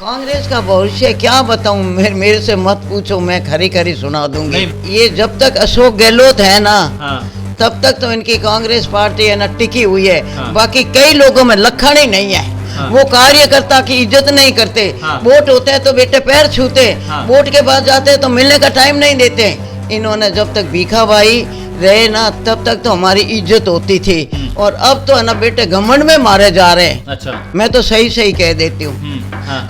कांग्रेस का भविष्य क्या बताऊं, मेरे से मत पूछो, मैं खरी खरी सुना दूंगी। ये जब तक अशोक गहलोत है ना, तब तक तो इनकी कांग्रेस पार्टी है ना टिकी हुई है। बाकी कई लोगों में लखन ही नहीं है। वो कार्यकर्ता की इज्जत नहीं करते। वोट होते हैं तो बेटे पैर छूते, वोट के बाद जाते हैं तो मिलने का टाइम नहीं देते। इन्होंने जब तक भीखा भाई रहे ना, तब तक तो हमारी इज्जत होती थी, और अब तो है ना बेटे घमंड में मारे जा रहे हैं। अच्छा, मैं तो सही सही कह देती हूँ।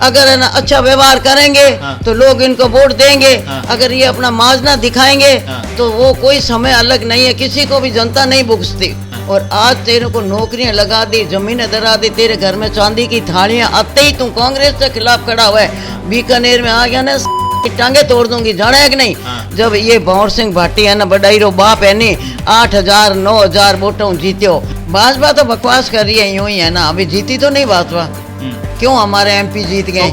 अगर है ना अच्छा व्यवहार करेंगे तो लोग इनको वोट देंगे। अगर ये अपना माजना दिखाएंगे तो वो कोई समय अलग नहीं है, किसी को भी जनता नहीं बुकसती। और आज तेरे को नौकरियां लगा दी, जमीनें दरा दी, तेरे घर में चांदी की थालियां, आते ही तू कांग्रेस के खिलाफ खड़ा हुआ है। बीकानेर में आ गया ना, टांगे तोड़ दूंगी, जाना है कि नहीं। जब ये भंवर सिंह भाटी है ना, बडाई रो बाप है नहीं, 8,000 9,000 वोटों जीत्यो। भाजपा तो बकवास कर रही है, यूं ही है ना, अभी जीती तो नहीं भाजपा, क्यों हमारे एमपी जीत गए।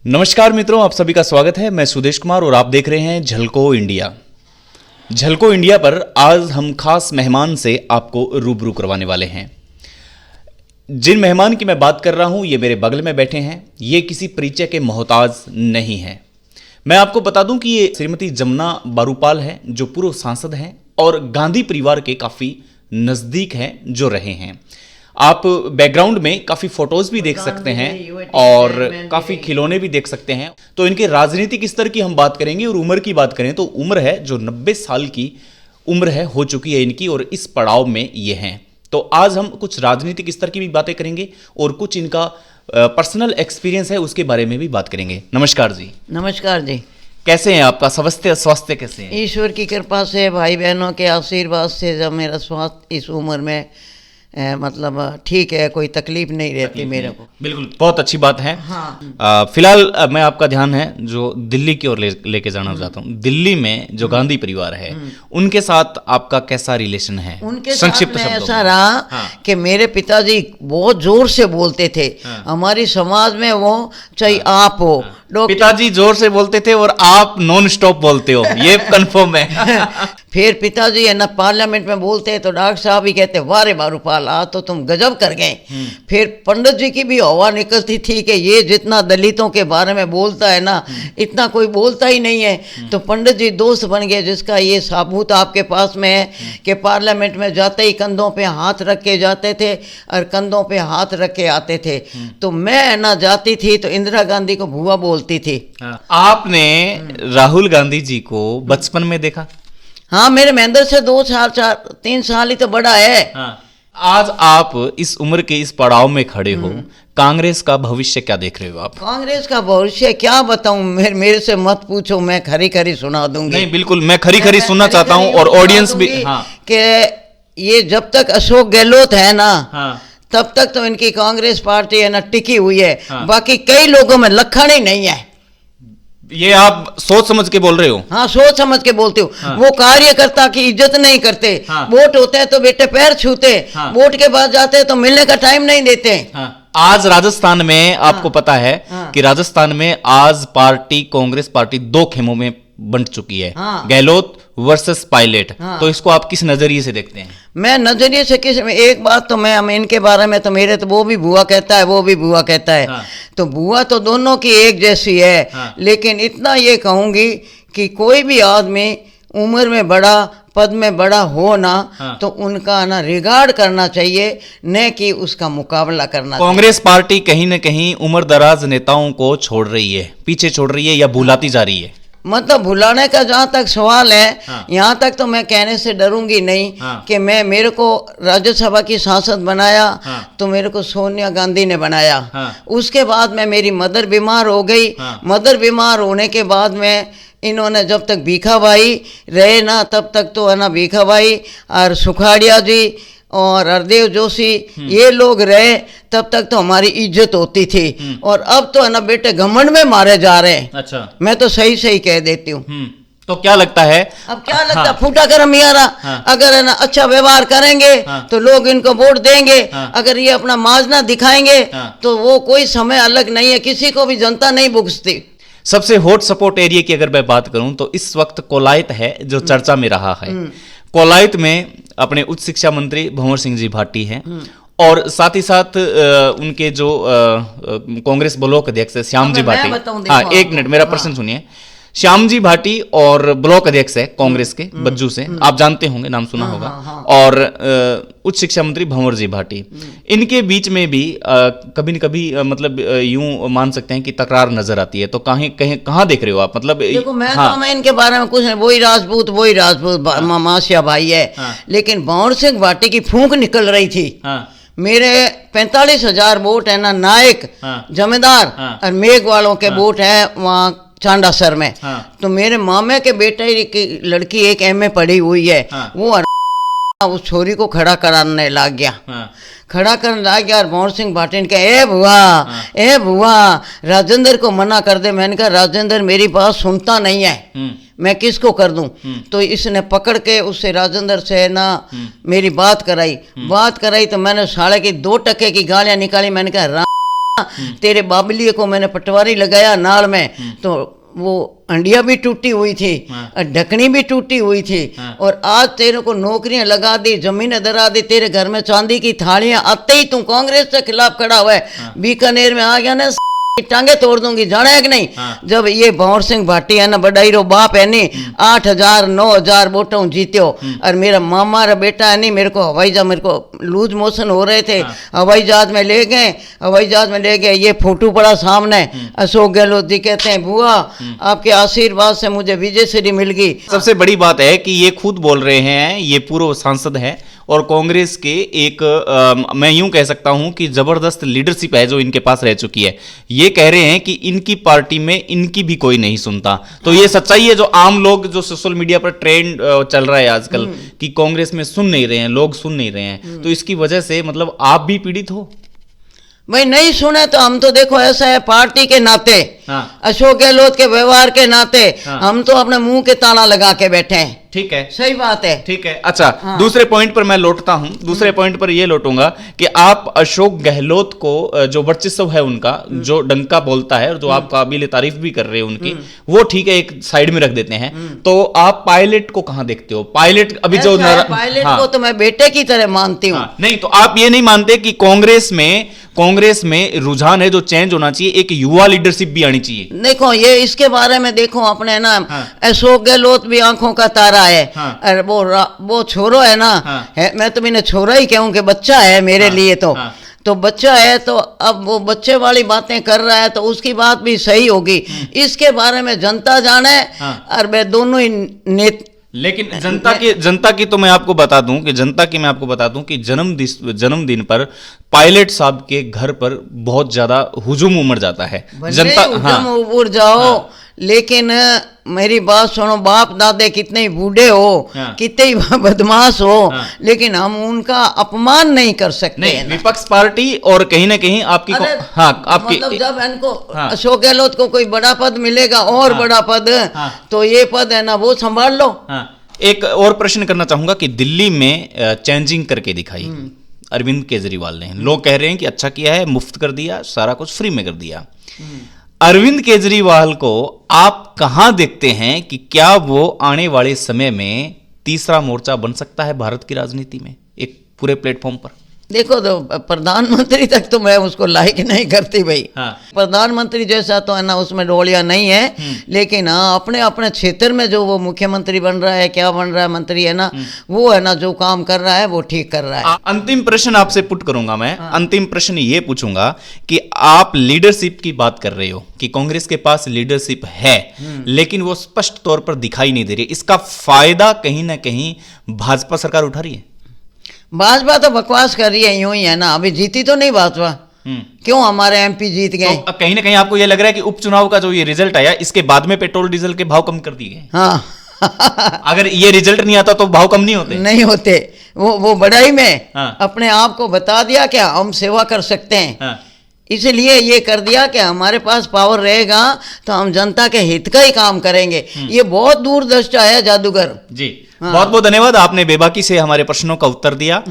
नमस्कार मित्रों, आप सभी का स्वागत है। मैं सुदेश कुमार और आप देख रहे हैं झलको इंडिया। झलको इंडिया पर आज हम खास मेहमान से आपको रूबरू करवाने वाले हैं। जिन मेहमान की मैं बात कर रहा हूं, ये मेरे बगल में बैठे हैं। ये किसी परिचय के मोहताज नहीं है। मैं आपको बता दूं कि ये श्रीमती जमुना बारूपाल हैं, जो पूर्व सांसद हैं और गांधी परिवार के काफी नजदीक हैं, जो रहे हैं। आप बैकग्राउंड में काफी फोटोज भी देख सकते हैं और काफी खिलौने भी देख सकते हैं। तो इनके राजनीतिक स्तर की हम बात करेंगे, और उम्र की बात करें तो उम्र है जो 90 साल की उम्र है, हो चुकी है इनकी, और इस पड़ाव में ये हैं। तो आज हम कुछ राजनीतिक स्तर की भी बातें करेंगे और कुछ इनका पर्सनल एक्सपीरियंस है उसके बारे में भी बात करेंगे। नमस्कार जी। नमस्कार जी। कैसे हैं? आपका स्वास्थ्य कैसे है? ईश्वर की कृपा से, भाई बहनों के आशीर्वाद से, जब मेरा स्वास्थ्य इस उम्र में मतलब ठीक है, कोई तकलीफ नहीं रहती मेरे को। बिल्कुल, बहुत अच्छी बात है। हाँ। फिलहाल मैं आपका ध्यान है जो दिल्ली की ओर लेके जाना चाहता हूँ। दिल्ली में जो गांधी परिवार है, उनके साथ आपका कैसा रिलेशन है? उनके संक्षिप्त साथ में ऐसा रहा कि मेरे पिताजी बहुत जोर से बोलते थे। हमारी समाज में वो चाहे आप हो, पिताजी जोर से बोलते थे और आप नॉन स्टॉप बोलते हो, ये कंफर्म है। फिर पिताजी है ना पार्लियामेंट में बोलते तो डॉक्टर साहब ही कहते, वाह रे बारूपाल, आज तो तुम गजब कर गए। फिर पंडित जी की भी हवा निकलती थी कि ये जितना दलितों के बारे में बोलता है ना, इतना कोई बोलता ही नहीं है। तो पंडित जी दोस्त बन गए, जिसका ये साबूत आपके पास में है कि पार्लियामेंट में जाते ही कंधों पे हाथ रख के जाते थे और कंधों पे हाथ रख के आते थे। तो मैं ना जाती थी तो इंदिरा गांधी को भुआ बोलती थी। आपने राहुल गांधी जी को बचपन में देखा? हाँ, मेरे महेंद्र से 3 साल ही तो बड़ा है। आज आप इस उम्र के इस पड़ाव में खड़े हो, कांग्रेस का भविष्य क्या देख रहे हो आप? कांग्रेस का भविष्य क्या बताऊं, मेरे से मत पूछो, मैं खरी खरी सुना दूंगी। नहीं, बिल्कुल, मैं खरी खरी सुनना चाहता हूं और ऑडियंस भी। कि ये जब तक अशोक गहलोत है ना, तब तक तो इनकी कांग्रेस पार्टी है ना टिकी हुई है। बाकी कई लोगों में लखन ही नहीं है। ये आप सोच समझ के बोल रहे हो? हाँ, सोच समझ के बोलते हो। वो कार्यकर्ता की इज्जत नहीं करते। वोट होते हैं तो बेटे पैर छूते, वोट के बाद जाते हैं तो मिलने का टाइम नहीं देते। आज राजस्थान में आपको पता है कि राजस्थान में आज कांग्रेस पार्टी 2 खेमों में बंट चुकी है, गहलोत वर्सेस पायलट। तो इसको आप किस नजरिए से देखते हैं? मैं नजरिए से एक बात तो मैं इनके बारे में तो मेरे तो वो भी बुआ कहता है, वो भी बुआ कहता है। तो बुआ तो दोनों की एक जैसी है। लेकिन इतना ये कहूंगी कि कोई भी आदमी उम्र में बड़ा, पद में बड़ा हो ना, तो उनका ना रिगार्ड करना चाहिए, न कि उसका मुकाबला करना। कांग्रेस पार्टी कहीं न कहीं उम्र दराज नेताओं को छोड़ रही है, पीछे छोड़ रही है या भुलाती जा रही है। मतलब भुलाने का जहाँ तक सवाल है, यहाँ तक तो मैं कहने से डरूंगी नहीं कि मेरे को राज्यसभा की सांसद बनाया तो मेरे को सोनिया गांधी ने बनाया। उसके बाद में मेरी मदर बीमार हो गई। मदर बीमार होने के बाद में इन्होंने जब तक भीखा भाई रहे ना, तब तक तो है ना भीखा भाई और सुखाड़िया जी और हरदेव जोशी ये लोग रहे, तब तक तो हमारी इज्जत होती थी। और अब तो है ना बेटे घमंड में मारे जा रहे हैं। अच्छा, मैं तो सही सही कह देती हूँ। तो क्या लगता है? अब क्या लगता, फूटा कर मियारा। अगर है ना अच्छा व्यवहार करेंगे तो लोग इनको वोट देंगे। अगर ये अपना माजना दिखाएंगे तो वो कोई समय अलग नहीं है, किसी को भी जनता नहीं बुकसती। सबसे हॉट सपोर्ट एरिया की अगर मैं बात करूं तो इस वक्त कोलायत है, जो चर्चा में रहा है। कोलायत में अपने उच्च शिक्षा मंत्री भंवर सिंह जी भाटी हैं और साथ ही साथ उनके जो कांग्रेस ब्लॉक अध्यक्ष है श्याम जी मैं भाटी। बताऊं, देखो हाँ, एक आपको। मिनट, मेरा प्रश्न सुनिए। श्याम जी भाटी और ब्लॉक अध्यक्ष है कांग्रेस के बज्जू से, आप जानते होंगे, नाम सुना होगा। और उच्च शिक्षा मंत्री भंवर जी भाटी, इनके बीच में भी कभी न कभी मतलब यूं मान सकते हैं कि तकरार नजर आती है। तो कहाँ देख रहे हो आप, मतलब देखो मैं हाँ, तो मैं इनके बारे में कुछ नहीं, वही राजपूत मासिया भाई है। लेकिन भंवर सिंह भाटी की फूंक निकल रही थी। मेरे 45,000 वोट है ना नायक, जमींदार और मेघ वालों के वोट है वहाँ चांडासर में। तो मेरे मामे के बेटे की लड़की एक एमए पढ़ी हुई है, वो उस छोरी को खड़ा कराने लग गया। खड़ा करने लग गया और भंवर सिंह भाटी ने कहा, ए बुआ राजेंद्र को मना कर दे। मैंने कहा राजेंद्र मेरी बात सुनता नहीं है, मैं किसको कर दूं। तो इसने पकड़ के उससे राजेंद्र से ना मेरी बात कराई तो मैंने साले की 2 टके की गालियां निकाली। मैंने कहा तेरे बाबलिए को मैंने पटवारी लगाया नाल में, तो वो अंडिया भी टूटी हुई थी और ढकनी भी टूटी हुई थी। और आज तेरे को नौकरियां लगा दी, जमीनें दरा दी, तेरे घर में चांदी की थालियां, आते ही तू कांग्रेस के खिलाफ खड़ा हुआ है। बीकानेर में आ गया ना, टांगे तोड़ दूंगी, जाना है कि नहीं। जब ये भंवर सिंह भाटी है ना, बड़ाई रो बाप है नहीं, 8,000 9,000 वोटों जीत्यो। और मेरा मामा रा बेटा है नहीं, मेरे को हवाई जहाज, मेरे को लूज मोशन हो रहे थे, हवाई जहाज में ले गए। ये फोटो पड़ा सामने, अशोक गहलोत जी कहते हैं बुआ आपके आशीर्वाद से मुझे विजय श्री मिल गई। सबसे बड़ी बात है कि ये खुद बोल रहे हैं, ये पूर्व सांसद है और कांग्रेस के एक मैं यूं कह सकता हूं कि जबरदस्त लीडरशिप है जो इनके पास रह चुकी है। ये कह रहे हैं कि इनकी पार्टी में इनकी भी कोई नहीं सुनता। तो ये सच्चाई है जो आम लोग, जो सोशल मीडिया पर ट्रेंड चल रहा है आजकल कि कांग्रेस में सुन नहीं रहे हैं, लोग सुन नहीं रहे हैं। तो इसकी वजह से मतलब आप भी पीड़ित हो? भाई नहीं सुने तो हम तो देखो ऐसा है, पार्टी के नाते, अशोक गहलोत के व्यवहार के नाते हम तो अपने मुंह के ताला लगा के बैठे हैं। ठीक है, सही बात है, ठीक है। अच्छा, दूसरे पॉइंट पर मैं लौटता हूं। दूसरे पॉइंट पर यह लौटूंगा कि आप अशोक गहलोत को जो वर्चस्व है उनका, जो डंका बोलता है और जो आप काबिल तारीफ भी कर रहे हो उनकी, वो ठीक है, एक साइड में रख देते हैं। तो आप पायलट को कहां देखते हो? पायलट अभी जो पायलट को तो मैं बेटे की तरह मानती हूँ। नहीं, तो आप ये नहीं मानते कि कांग्रेस में रुझान है जो चेंज होना चाहिए, एक युवा लीडरशिप भी आनी चाहिए? देखो ये इसके बारे में देखो अपने ना, अशोक गहलोत भी आंखों का तारा है। और वो छोरो है ना, है, मैं तो इन्हें छोरा ही कहूँ कि बच्चा है मेरे लिए तो बच्चा है। तो अब वो बच्चे वाली बातें कर रहा है तो उसकी बात भी सही होगी। इसके बारे में जनता जाने और मैं दोनों ही लेकिन जनता की तो मैं आपको बता दूं कि जन्मदिन पर पायलट साहब के घर पर बहुत ज्यादा हुजूम उमड़ जाता है। जनता उड़ जाओ, लेकिन मेरी बात सुनो, बाप दादे कितने ही बूढ़े हो, कितने ही बदमाश हो, लेकिन हम उनका अपमान नहीं कर सकते। नहीं, विपक्ष पार्टी और कहीं ना कहीं आपकी आपकी मतलब जब इनको अशोक गहलोत को कोई बड़ा पद मिलेगा और बड़ा पद, तो ये पद है ना वो संभाल लो। एक और प्रश्न करना चाहूंगा कि दिल्ली में चेंजिंग करके दिखाई अरविंद केजरीवाल ने। लोग कह रहे हैं कि अच्छा किया है, मुफ्त कर दिया, सारा कुछ फ्री में कर दिया। अरविंद केजरीवाल को आप कहां देखते हैं कि क्या वो आने वाले समय में तीसरा मोर्चा बन सकता है भारत की राजनीति में, एक पूरे प्लेटफॉर्म पर? देखो तो प्रधानमंत्री तक तो मैं उसको लाइक नहीं करती भाई। प्रधानमंत्री जैसा तो है ना उसमें रोलियां नहीं है, लेकिन हाँ अपने अपने क्षेत्र में जो वो मुख्यमंत्री बन रहा है, क्या बन रहा है, मंत्री है ना, वो है ना जो काम कर रहा है वो ठीक कर रहा है। अंतिम प्रश्न आपसे पुट करूंगा मैं। अंतिम प्रश्न ये पूछूंगा कि आप लीडरशिप की बात कर रहे हो कि कांग्रेस के पास लीडरशिप है, लेकिन वो स्पष्ट तौर पर दिखाई नहीं दे रही। इसका फायदा कहीं ना कहीं भाजपा सरकार उठा रही है? भाजपा तो बकवास कर रही है, यूं ही है ना, अभी जीती तो नहीं भाजपा। क्यों हमारे एमपी जीत गए? तो कहीं ना कहीं आपको यह लग रहा है कि उपचुनाव का जो ये रिजल्ट आया, इसके बाद में पेट्रोल डीजल के भाव कम कर दिए गए? हाँ अगर ये रिजल्ट नहीं आता तो भाव कम नहीं होते? वो बड़ाई में अपने आप को बता दिया क्या हम सेवा कर सकते हैं। इसलिए ये कर दिया कि हमारे पास पावर रहेगा तो हम जनता के हित का ही काम करेंगे। ये बहुत दूरदृष्टा है जादूगर जी। बहुत बहुत धन्यवाद, आपने बेबाकी से हमारे प्रश्नों का उत्तर दिया।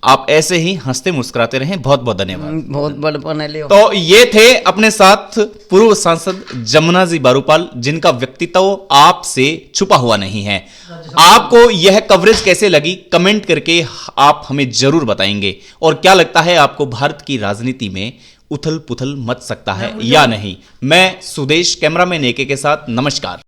आप ऐसे ही हंसते मुस्कुराते रहें। बहुत बहुत धन्यवाद। बहुत बड़पन है। तो ये थे अपने साथ पूर्व सांसद जमुना जी बारूपाल, जिनका व्यक्तित्व आपसे छुपा हुआ नहीं है। आपको यह कवरेज कैसे लगी कमेंट करके आप हमें जरूर बताएंगे। और क्या लगता है आपको भारत की राजनीति में उथल पुथल मच सकता है या नहीं? मैं सुदेश कैमरामैन एके के साथ, नमस्कार।